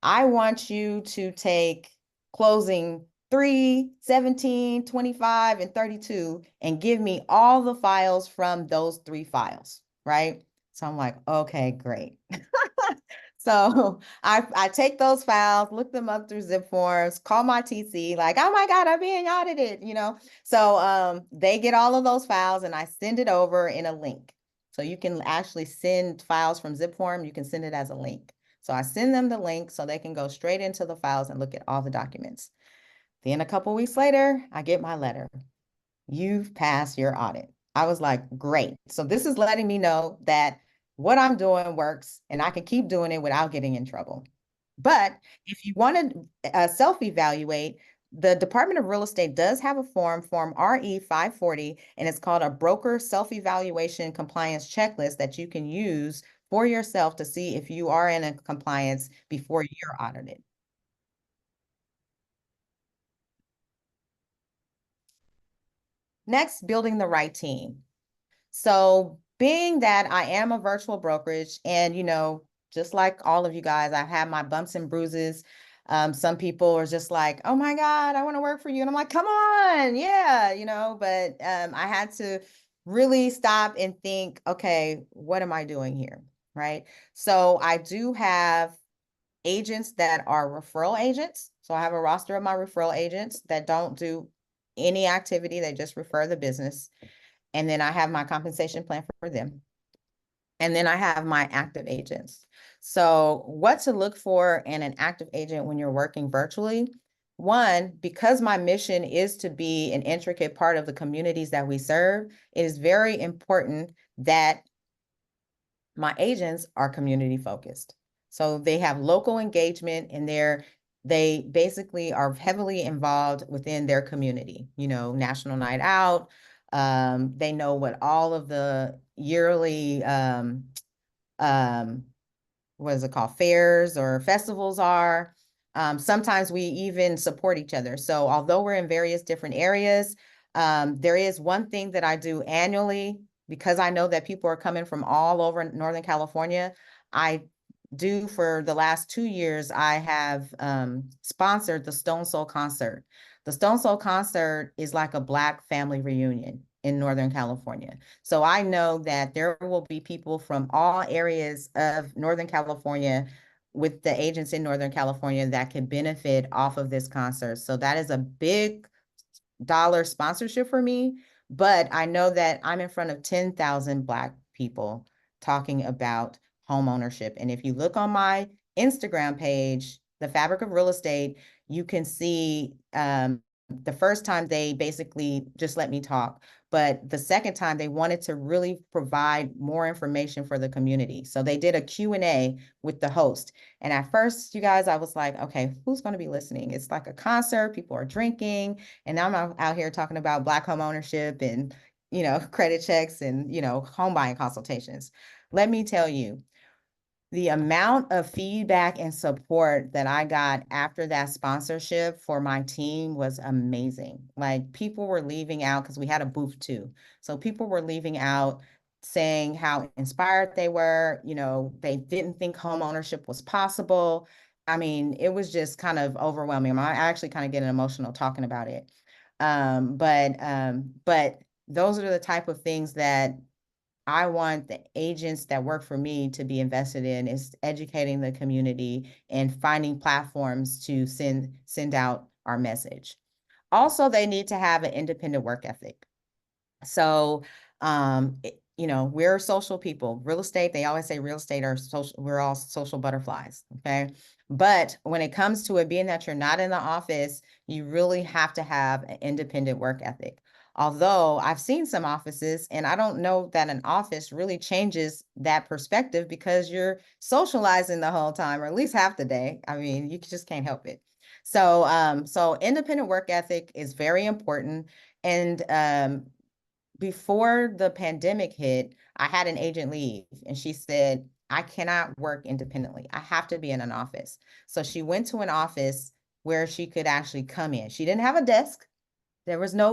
I want you to take closing 3, 17, 25, and 32 and give me all the files from those 3 files, right? So I'm like, okay, great. So I take those files, look them up through zip forms, call my TC, like, oh my God, I'm being audited, you know? So they get all of those files and I send it over in a link. So you can actually send files from zip form, you can send it as a link. So I send them the link so they can go straight into the files and look at all the documents. Then a couple weeks later, I get my letter. You've passed your audit. I was like, great. So this is letting me know that what I'm doing works and I can keep doing it without getting in trouble. But if you want to self-evaluate, the Department of Real Estate does have a form RE 540, and it's called a broker self-evaluation compliance checklist that you can use for yourself to see if you are in a compliance before you're audited. Next, building the right team. So being that I am a virtual brokerage and, just like all of you guys, I've had my bumps and bruises. Some people are just like, oh my God, I want to work for you. And I'm like, come on. Yeah, but I had to really stop and think, okay, what am I doing here? Right. So I do have agents that are referral agents. So I have a roster of my referral agents that don't do any activity. They just refer the business. And then I have my compensation plan for them. And then I have my active agents. So what to look for in an active agent when you're working virtually? One, because my mission is to be an intricate part of the communities that we serve, it is very important that my agents are community focused. So they have local engagement and they basically are heavily involved within their community, National Night Out. They know what all of the yearly um, what is it called, fairs or festivals are. Sometimes we even support each other. So although we're in various different areas, there is one thing that I do annually because I know that people are coming from all over Northern California. I do for the last 2 years, I have sponsored the Stone Soul Concert. The Stone Soul Concert is like a Black family reunion in Northern California. So I know that there will be people from all areas of Northern California with the agents in Northern California that can benefit off of this concert. So that is a big dollar sponsorship for me, but I know that I'm in front of 10,000 Black people talking about home ownership. And if you look on my Instagram page, The Fabric of Real Estate, you can see the first time they basically just let me talk, but the second time they wanted to really provide more information for the community. So they did a Q&A with the host. And at first, you guys, I was like, okay, who's going to be listening? It's like a concert, people are drinking, and I'm out here talking about Black home ownership and, credit checks and, home buying consultations. Let me tell you, The amount of feedback and support that I got after that sponsorship for my team was amazing. Like people were leaving out because we had a booth too. So people were leaving out saying how inspired they were. They didn't think home ownership was possible. I mean, it was just kind of overwhelming. I actually kind of get emotional talking about it. But those are the type of things that I want the agents that work for me to be invested in, is educating the community and finding platforms to send out our message. Also, they need to have an independent work ethic. So, we're social people. Real estate, they always say real estate are social, we're all social butterflies. Okay. But when it comes to it being that you're not in the office, you really have to have an independent work ethic. Although I've seen some offices, and I don't know that an office really changes that perspective because you're socializing the whole time, or at least half the day. I mean, you just can't help it. So independent work ethic is very important. And before the pandemic hit, I had an agent leave and she said, I cannot work independently. I have to be in an office. So she went to an office where she could actually come in. She didn't have a desk.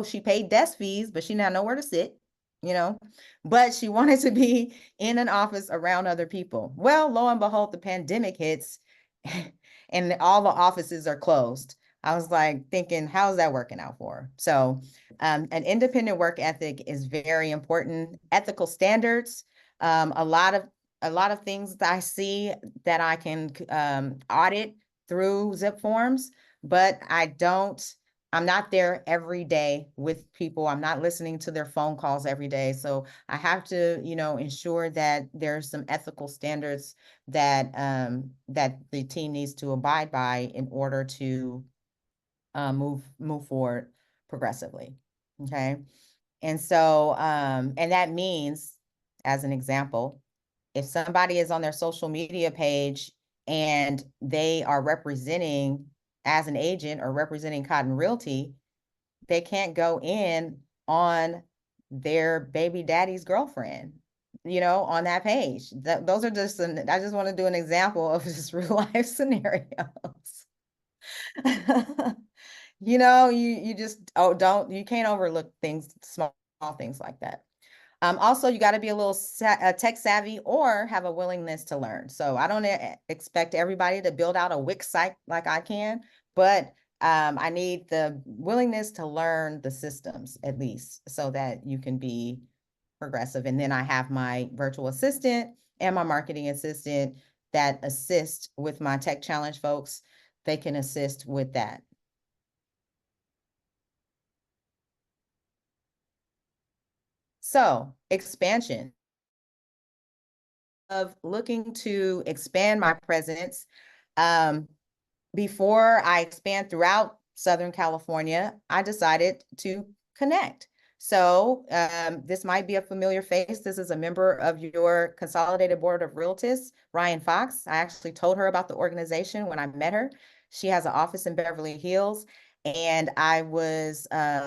She paid desk fees, but she didn't have nowhere to sit, you know, but she wanted to be in an office around other people. Well, lo and behold, the pandemic hits and all the offices are closed. I was like thinking, how's that working out for her? So, an independent work ethic is very important. Ethical standards, a lot of things that I see that I can audit through zip forms, but I'm not there every day with people. I'm not listening to their phone calls every day. So I have to, ensure that there's some ethical standards that the team needs to abide by in order to move forward progressively. Okay. And that means, as an example, if somebody is on their social media page and they are representing as an agent or representing Cotton Realty, they can't go in on their baby daddy's girlfriend, on that page. Those are I just want to do an example of just real life scenarios. You just, you can't overlook small things like that. Also, you got to be a little tech savvy or have a willingness to learn. So I don't expect everybody to build out a Wix site like I can, but I need the willingness to learn the systems at least so that you can be progressive. And then I have my virtual assistant and my marketing assistant that assist with my tech challenge folks. They can assist with that. So expansion of looking to expand my presence. Um, Before I expand throughout Southern California, I decided to connect. So this might be a familiar face. This is a member of your Consolidated Board of Realtors, Ryan Fox. I actually told her about the organization when I met her. She has an office in Beverly Hills, and I was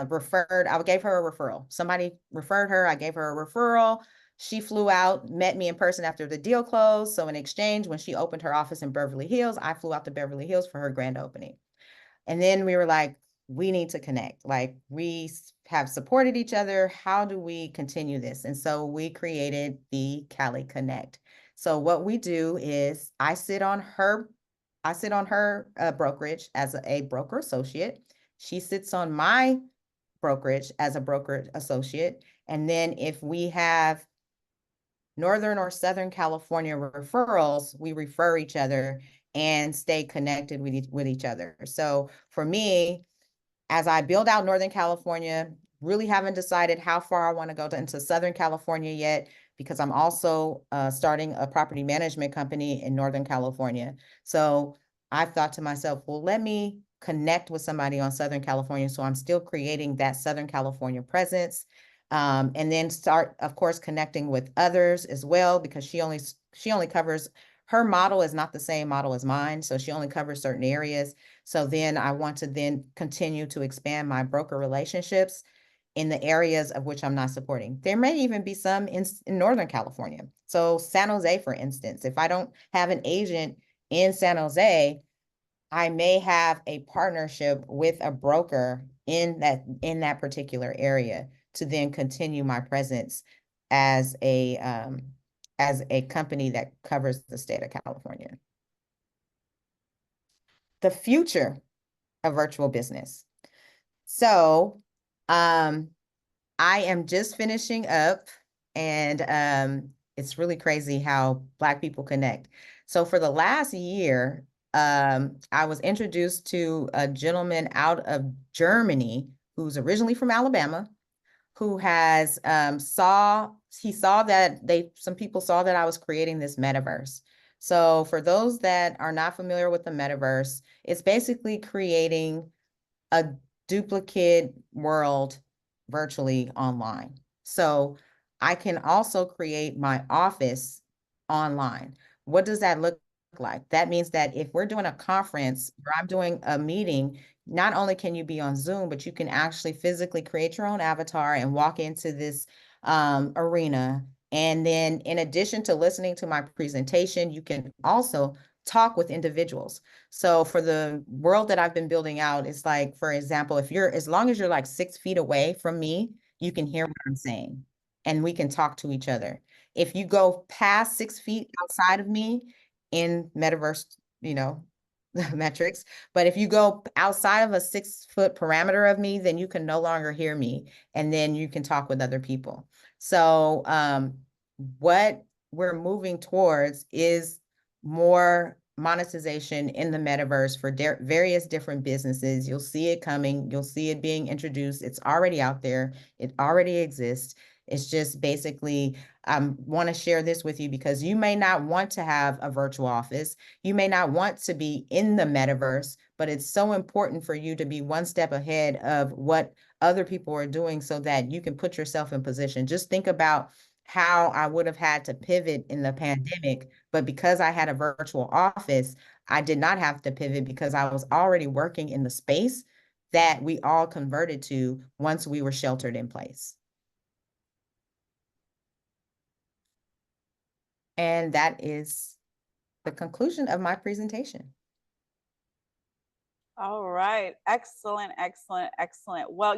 referred. I gave her a referral. Somebody referred her. I gave her a referral. She flew out, met me in person after the deal closed. So in exchange, when she opened her office in Beverly Hills, I flew out to Beverly Hills for her grand opening. And then we were like, we need to connect. Like we have supported each other. How do we continue this? And so we created the Cali Connect. So what we do is I sit on her brokerage as a broker associate. She sits on my brokerage as a broker associate. And then if we have Northern or Southern California referrals, we refer each other and stay connected with each other. So for me, as I build out Northern California, really haven't decided how far I want to go into Southern California yet, because I'm also starting a property management company in Northern California. So I've thought to myself, well, let me connect with somebody on Southern California. So I'm still creating that Southern California presence. And then start, of course, connecting with others as well, because she only covers, her model is not the same model as mine. So she only covers certain areas. So then I want to then continue to expand my broker relationships in the areas of which I'm not supporting. There may even be some in Northern California. So San Jose, for instance, if I don't have an agent in San Jose, I may have a partnership with a broker in that particular area to then continue my presence as a company that covers the state of California. The future of virtual business. So, I am just finishing up, and it's really crazy how Black people connect. So for the last year, I was introduced to a gentleman out of Germany who's originally from Alabama, who has saw that some people saw that I was creating this metaverse. So for those that are not familiar with the metaverse, it's basically creating a duplicate world virtually online. So I can also create my office online. What does that look like? That means that if we're doing a conference or I'm doing a meeting, not only can you be on Zoom, but you can actually physically create your own avatar and walk into this arena. And then in addition to listening to my presentation, you can also talk with individuals. So for the world that I've been building out, it's like, for example, as long as you're like 6 feet away from me, you can hear what I'm saying and we can talk to each other. If you go past 6 feet outside of me in metaverse, metrics, but if you go outside of a 6 foot parameter of me, then you can no longer hear me and then you can talk with other people. So what we're moving towards is more monetization in the metaverse for various different businesses. You'll see it coming. You'll see it being introduced. It's already out there. It already exists. It's just basically, I want to share this with you because you may not want to have a virtual office. You may not want to be in the metaverse, but it's so important for you to be one step ahead of what other people are doing so that you can put yourself in position. Just think about how I would have had to pivot in the pandemic, but because I had a virtual office, I did not have to pivot because I was already working in the space that we all converted to once we were sheltered in place. And that is the conclusion of my presentation. All right. Excellent, excellent, excellent. Well,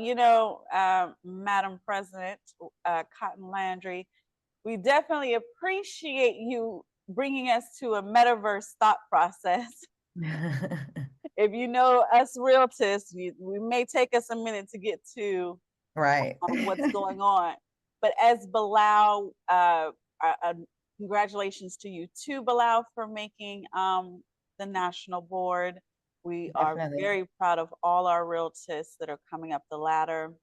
Madam President Cotton Landry, we definitely appreciate you bringing us to a metaverse thought process. If you know us realtists, we may take us a minute to get to Right. what's going on. But as Bilal, congratulations to you too, Bilal, for making the national board. We are Definitely. very proud of all our realtists that are coming up the ladder.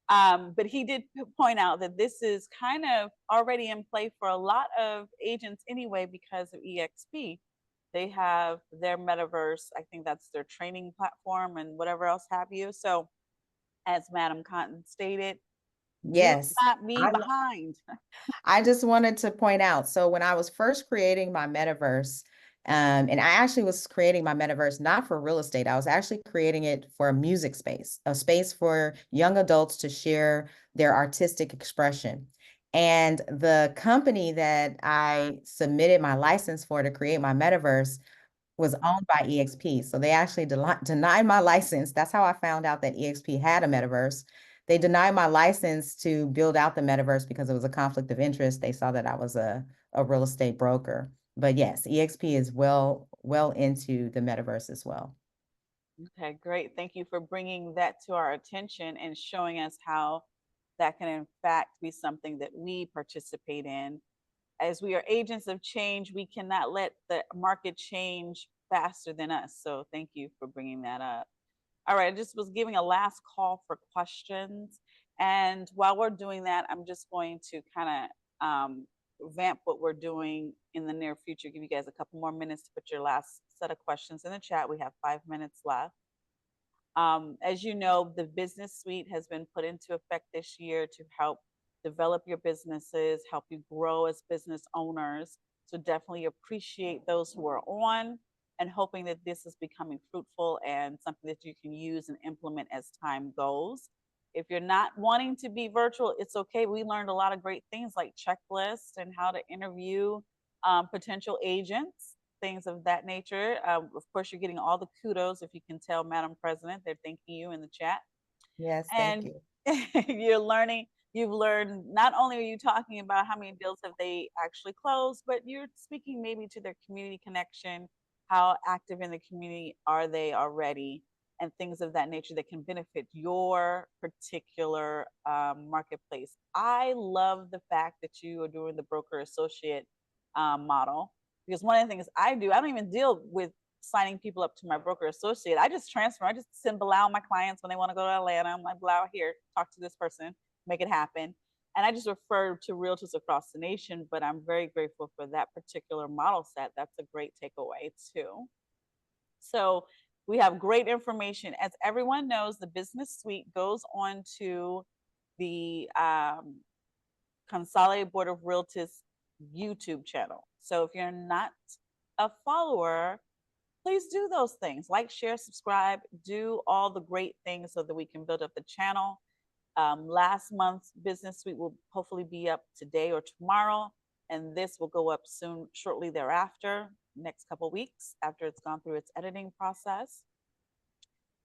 But he did point out that this is kind of already in play for a lot of agents anyway because of EXP. They have their metaverse. I think that's their training platform and whatever else have you. So, as Madam Cotton stated, do Yes. not be I behind. I just wanted to point out, so when I was first creating my metaverse, and I actually was creating my metaverse not for real estate, I was actually creating it for a music space, a space for young adults to share their artistic expression. And the company that I submitted my license for to create my metaverse was owned by EXP. So they actually denied my license. That's how I found out that EXP had a metaverse. They denied my license to build out the metaverse because it was a conflict of interest. They saw that I was a real estate broker. But yes, EXP is well into the metaverse as well. Okay, great. Thank you for bringing that to our attention and showing us how that can, in fact, be something that we participate in. As we are agents of change, we cannot let the market change faster than us. So, thank you for bringing that up. All right, I just was giving a last call for questions. And while we're doing that, I'm just going to kind of vamp what we're doing in the near future. Give you guys a couple more minutes to put your last set of questions in the chat. We have 5 minutes left. As you know, the business suite has been put into effect this year to help develop your businesses, help you grow as business owners. So definitely appreciate those who are on and hoping that this is becoming fruitful and something that you can use and implement as time goes. If you're not wanting to be virtual, it's okay. We learned a lot of great things like checklists and how to interview potential agents, things of that nature. Of course, you're getting all the kudos. If you can tell, Madam President, they're thanking you in the chat. Yes, thank And you. you've learned, not only are you talking about how many deals have they actually closed, but you're speaking maybe to their community connection. How active in the community are they already, and things of that nature that can benefit your particular marketplace. I love the fact that you are doing the broker associate model, because one of the things I do, I don't even deal with signing people up to my broker associate. I just transfer. I just send Bilal my clients when they want to go to Atlanta. I'm like, Bilal, here, talk to this person, make it happen. And I just refer to realtors across the nation, but I'm very grateful for that particular model set. That's a great takeaway too. So we have great information. As everyone knows, the business suite goes on to the Consolidated Board of Realtors YouTube channel. So if you're not a follower, please do those things, like, share, subscribe, do all the great things so that we can build up the channel. Last month's business suite will hopefully be up today or tomorrow, and this will go up soon, shortly thereafter, next couple weeks after it's gone through its editing process.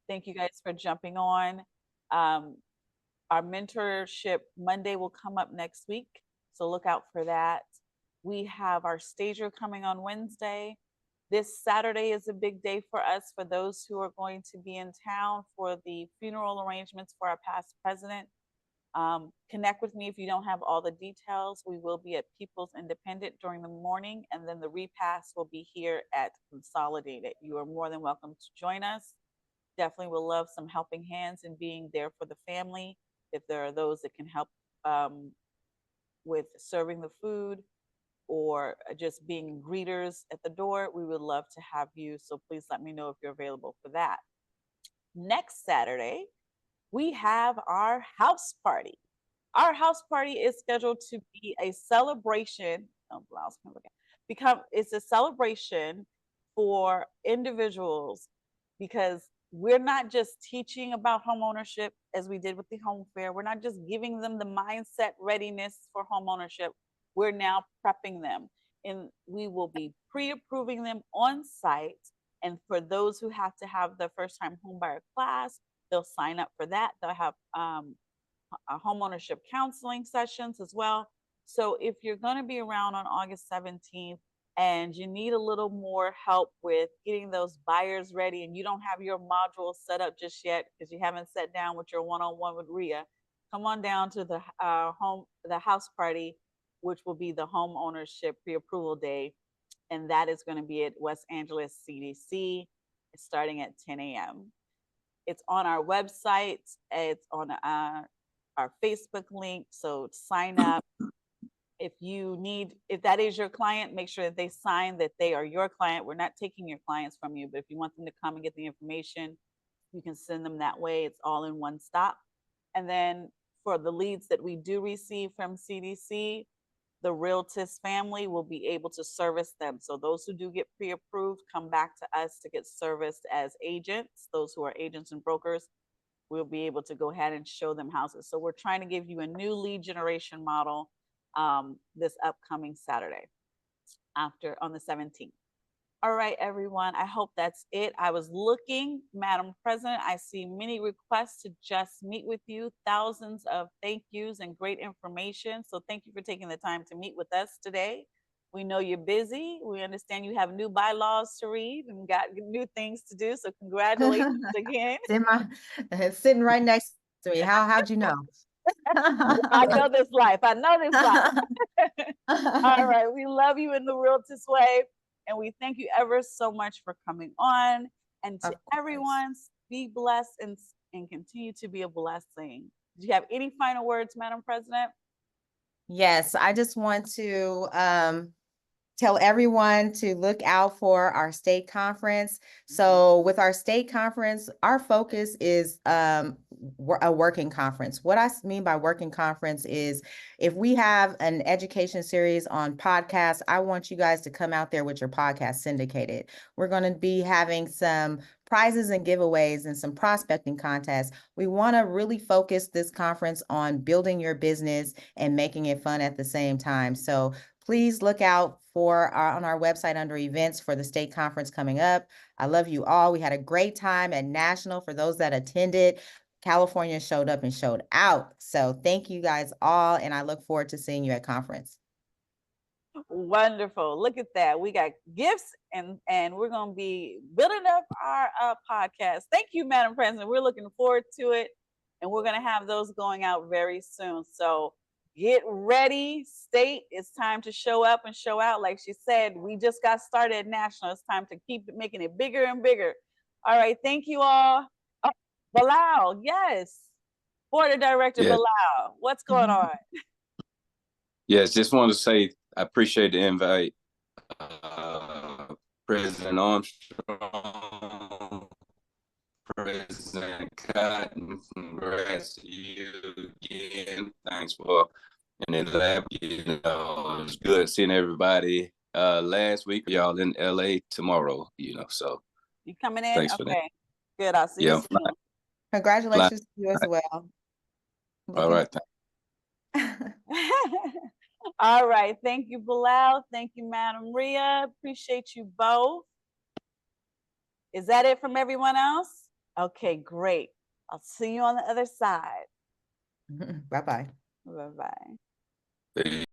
Thank you guys for jumping on. Our mentorship Monday will come up next week, so look out for that. We have our stager coming on Wednesday. This Saturday is a big day for us, for those who are going to be in town for the funeral arrangements for our past president. Connect with me if you don't have all the details. We will be at People's Independent during the morning, and then the repast will be here at Consolidated. You are more than welcome to join us. Definitely will love some helping hands and being there for the family. If there are those that can help with serving the food, or just being greeters at the door, we would love to have you. So please let me know if you're available for that. Next Saturday, we have our house party. Our house party is scheduled to be a celebration. Oh, blouse, it's a celebration for individuals, because we're not just teaching about home ownership as we did with the home fair. We're not just giving them the mindset readiness for home ownership. We're now prepping them, and we will be pre-approving them on site. And for those who have to have the first time homebuyer class, they'll sign up for that. They'll have home ownership counseling sessions as well. So if you're going to be around on August 17th and you need a little more help with getting those buyers ready, and you don't have your module set up just yet because you haven't sat down with your one-on-one with Ria, come on down to the house party, which will be the home ownership pre-approval day, and that is going to be at West Angeles CDC. It's starting at 10 a.m. It's on our website. It's on our Facebook link. So sign up. If that is your client, make sure that they sign that they are your client. We're not taking your clients from you, but if you want them to come and get the information, you can send them that way. It's all in one stop. And then for the leads that we do receive from CDC, the Realtist family will be able to service them. So those who do get pre-approved come back to us to get serviced as agents. Those who are agents and brokers, we'll be able to go ahead and show them houses. So we're trying to give you a new lead generation model this upcoming Saturday on the 17th. All right, everyone. I hope that's it. I was looking, Madam President, I see many requests to just meet with you, thousands of thank yous and great information. So thank you for taking the time to meet with us today. We know you're busy. We understand you have new bylaws to read and got new things to do. So congratulations again. Sitting right next to me. How'd you know? I know this life. I know this life. All right. We love you in the realtist way. And we thank you ever so much for coming on. And to everyone, be blessed and continue to be a blessing. Do you have any final words, Madam President? Yes, I just want to tell everyone to look out for our state conference. So with our state conference, our focus is a working conference. What I mean by working conference is, if we have an education series on podcasts, I want you guys to come out there with your podcast syndicated. We're going to be having some prizes and giveaways and some prospecting contests. We want to really focus this conference on building your business and making it fun at the same time. So please look out for on our website under events for the state conference coming up. I love you all. We had a great time at National. For those that attended, California showed up and showed out. So thank you guys all, and I look forward to seeing you at conference. Wonderful. Look at that. We got gifts and we're going to be building up our podcast. Thank you, Madam President. We're looking forward to it. And we're going to have those going out very soon. So get ready, state. It's time to show up and show out. Like she said, we just got started at National. It's time to keep making it bigger and bigger. All right. Thank you all. Oh, Bilal, yes. Board of Director Yes. Bilal, what's going on? Yes, just want to say I appreciate the invite. President Armstrong, President Cotton, congrats to you again. Thanks for an elaborate, it's good seeing everybody last week. Y'all in LA tomorrow, so You coming in? thanks for that. Okay. Good. I'll see you Yeah, soon. Congratulations to you as well. all right. All right. Thank you, Bilal. Thank you, Madam Ria. Appreciate you both. Is that it from everyone else? Okay, great. I'll see you on the other side. Bye-bye. Bye-bye.